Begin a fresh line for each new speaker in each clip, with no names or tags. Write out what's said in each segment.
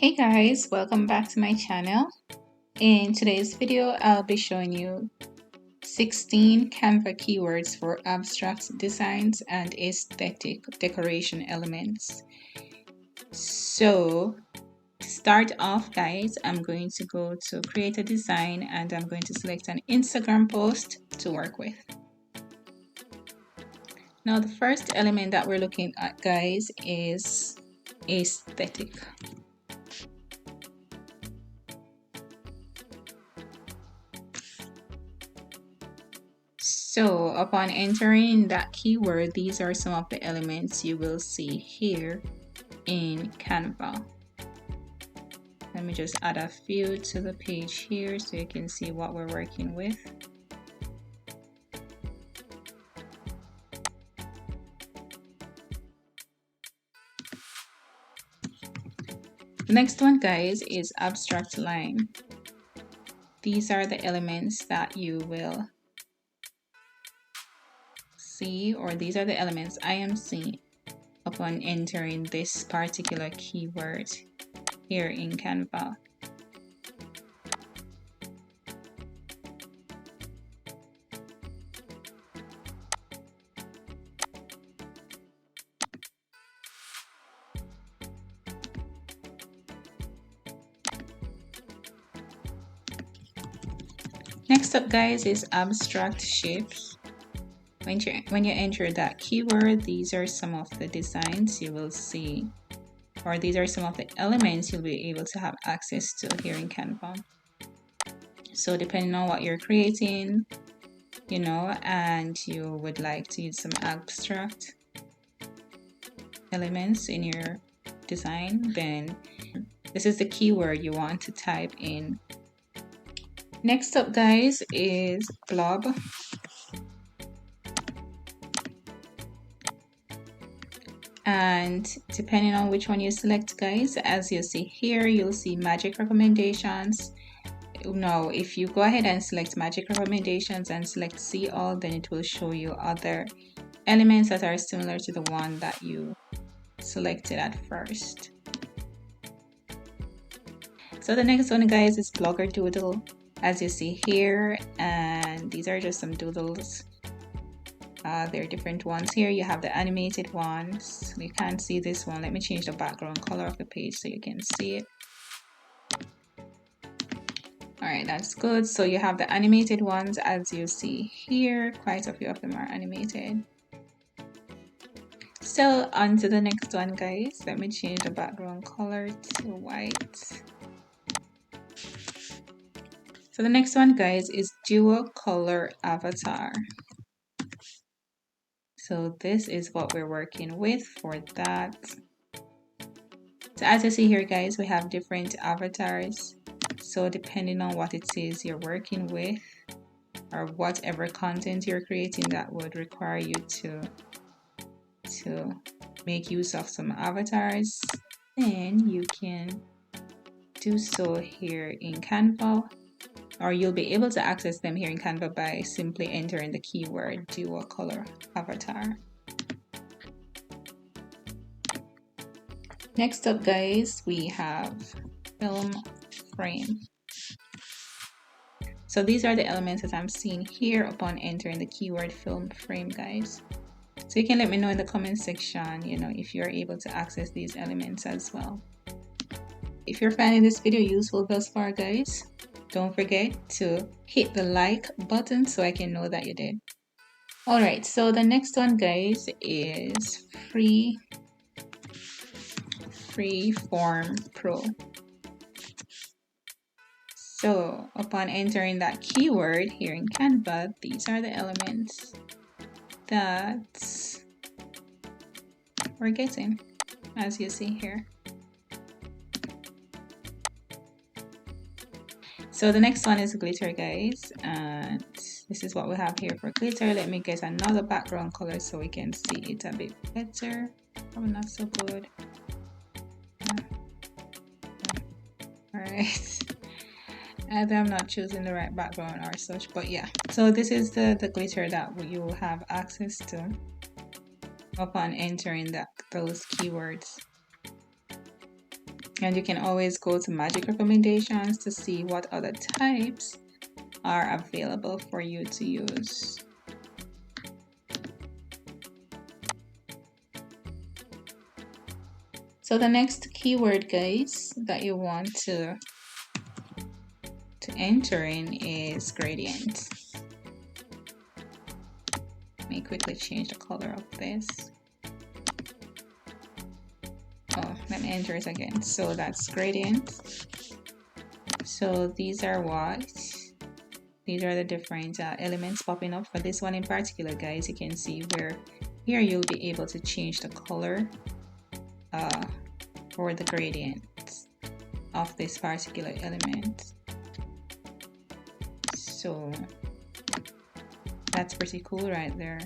Hey guys, welcome back to my channel. In today's video, I'll be showing you 16 Canva keywords for abstract designs and aesthetic decoration elements. So to start off guys, I'm going to go to create a design and I'm going to select an Instagram post to work with. Now the first element that we're looking at guys is aesthetic. So upon entering that keyword, these are some of the elements you will see here in Canva. Let me just add a few to the page here so you can see what we're working with. The next one guys is abstract line. These are the elements that you will see, or these are the elements I am seeing upon entering this particular keyword here in Canva. Next up guys is abstract shapes. When you enter that keyword, these are some of the designs you will see, or these are some of the elements you'll be able to have access to here in Canva. So depending on what you're creating, and you would like to use some abstract elements in your design, then this is the keyword you want to type in. Next up guys is blob. And depending on which one you select guys, as you see here, you'll see magic recommendations. Now if you go ahead and select magic recommendations and select see all, then it will show you other elements that are similar to the one that you selected at first. So the next one guys is blogger doodle, as you see here, and these are just some doodles. There are different ones here. You have the animated ones. You can't see this one. Let me change the background color of the page so you can see it. Alright, that's good. So you have the animated ones, as you see here. Quite a few of them are animated. So on to the next one guys. Let me change the background color to white. So the next one guys is dual color avatar. So this is what we're working with for that. So as you see here guys, we have different avatars. So depending on what it is you're working with, or whatever content you're creating, that would require you to make use of some avatars, then you can do so here in Canva, or you'll be able to access them here in Canva by simply entering the keyword dual color avatar. Next up guys, we have film frame. So these are the elements that I'm seeing here upon entering the keyword film frame guys. So you can let me know in the comment section, if you're able to access these elements as well. If you're finding this video useful thus far guys, don't forget to hit the like button so I can know that you did. Alright, so the next one guys is Freeform Pro. So upon entering that keyword here in Canva, these are the elements that we're getting, as you see here. So the next one is glitter guys, and this is what we have here for glitter. Let me get another background color so we can see it a bit better. Probably not so good. Alright. I'm not choosing the right background or such, but yeah. So this is the glitter that you will have access to upon entering those keywords. And you can always go to magic recommendations to see what other types are available for you to use. So the next keyword, guys, that you want to enter in is gradient. Let me quickly change the color of this. Oh, let me enter it again. So that's gradient. So these are the different elements popping up. For this one in particular, guys, you can see where here you'll be able to change the color for the gradient of this particular element. So that's pretty cool right there.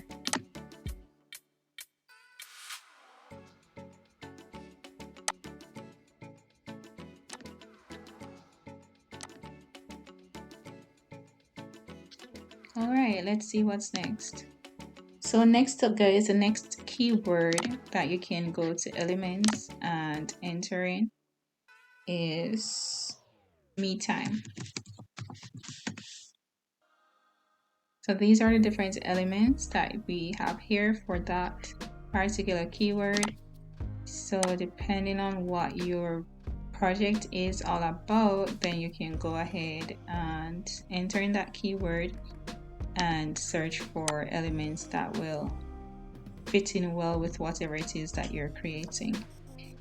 All right, let's see what's next. So next up, guys, the next keyword that you can go to elements and enter in is me time. So these are the different elements that we have here for that particular keyword. So depending on what your project is all about, then you can go ahead and enter in that keyword and search for elements that will fit in well with whatever it is that you're creating.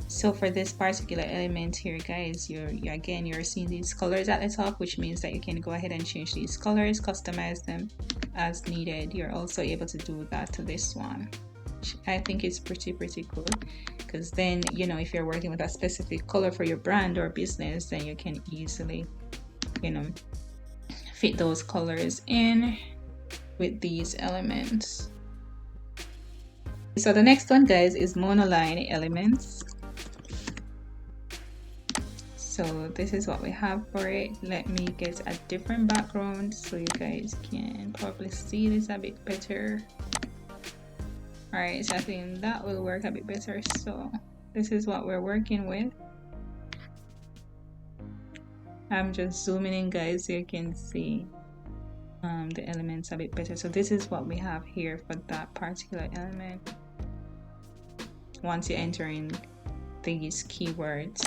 So for this particular element here, guys, you're seeing these colors at the top, which means that you can go ahead and change these colors, customize them as needed. You're also able to do that to this one, which I think is pretty cool, because then, you know, if you're working with a specific color for your brand or business, then you can easily, you know, fit those colors in with these elements. So the next one, guys, is monoline elements. So this is what we have for it. Let me get a different background so you guys can probably see this a bit better. All right, so I think that will work a bit better. So this is what we're working with. I'm just zooming in, guys, so you can see the elements a bit better. So this is what we have here for that particular element once you enter in these keywords.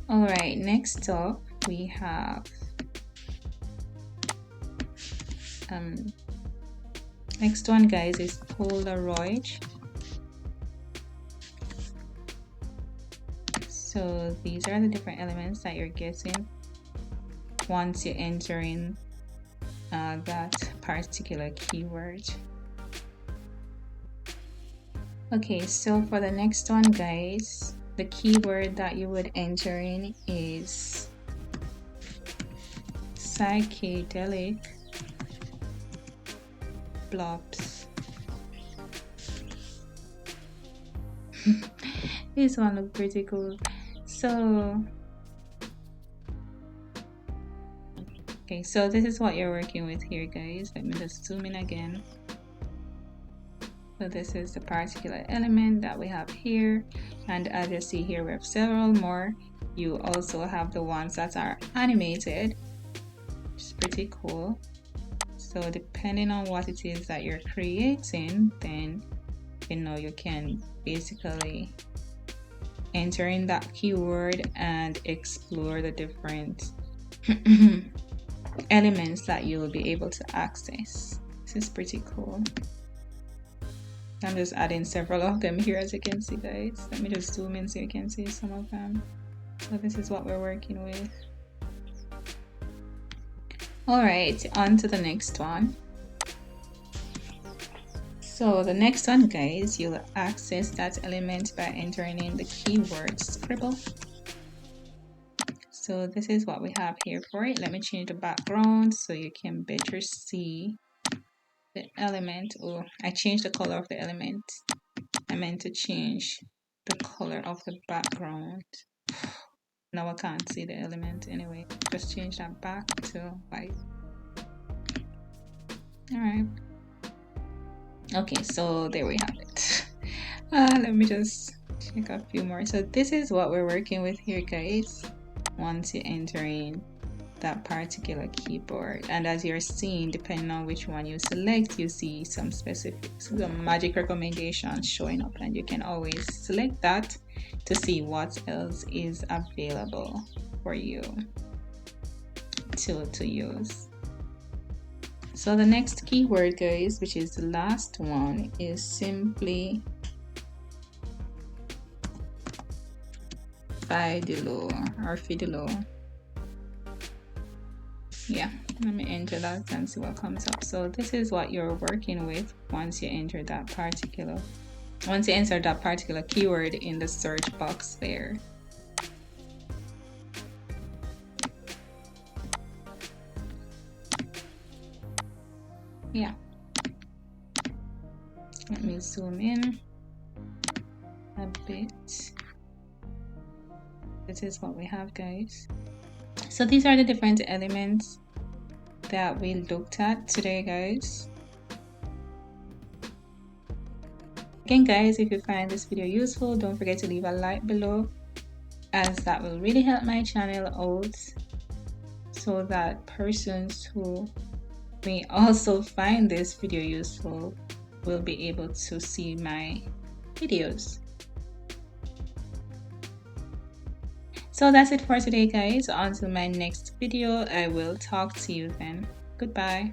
All right, next up we have next one, guys, is Polaroid. So these are the different elements that you're getting once you enter in that particular keyword. Okay, so for the next one, guys, the keyword that you would enter in is psychedelic blobs. This one looks pretty cool. So okay, so this is what you're working with here, guys. Let me just zoom in again. So this is the particular element that we have here, and as you see here, we have several more. You also have the ones that are animated, which is pretty cool. So depending on what it is that you're creating, then you know you can basically enter in that keyword and explore the different elements that you will be able to access. This is pretty cool. I'm just adding several of them here, as you can see, guys. Let me just zoom in so you can see some of them. So this is what we're working with. All right, on to the next one. So the next one, guys, you'll access that element by entering in the keyword scribble. So this is what we have here for it. Let me change the background so you can better see the element. Oh, I changed the color of the element. I meant to change the color of the background. Now I can't see the element anyway. Just change that back to white. All right. Okay, so there we have it. Let me just check a few more. So this is what we're working with here, guys. Once you enter in that particular keyboard, and as you're seeing, depending on which one you select, you see some magic recommendations showing up, and you can always select that to see what else is available for you to use. So the next keyword, guys, which is the last one, is simply Fidelio or Fidelio. Yeah, let me enter that and see what comes up. So this is what you're working with once you enter that particular keyword in the search box there. Yeah, let me zoom in a bit. This is what we have, guys. So these are the different elements that we looked at today, guys. Again, guys, if you find this video useful, don't forget to leave a like below, as that will really help my channel out, so that persons who may also find this video useful will be able to see my videos. So that's it for today, guys. Until my next video, I will talk to you then. Goodbye.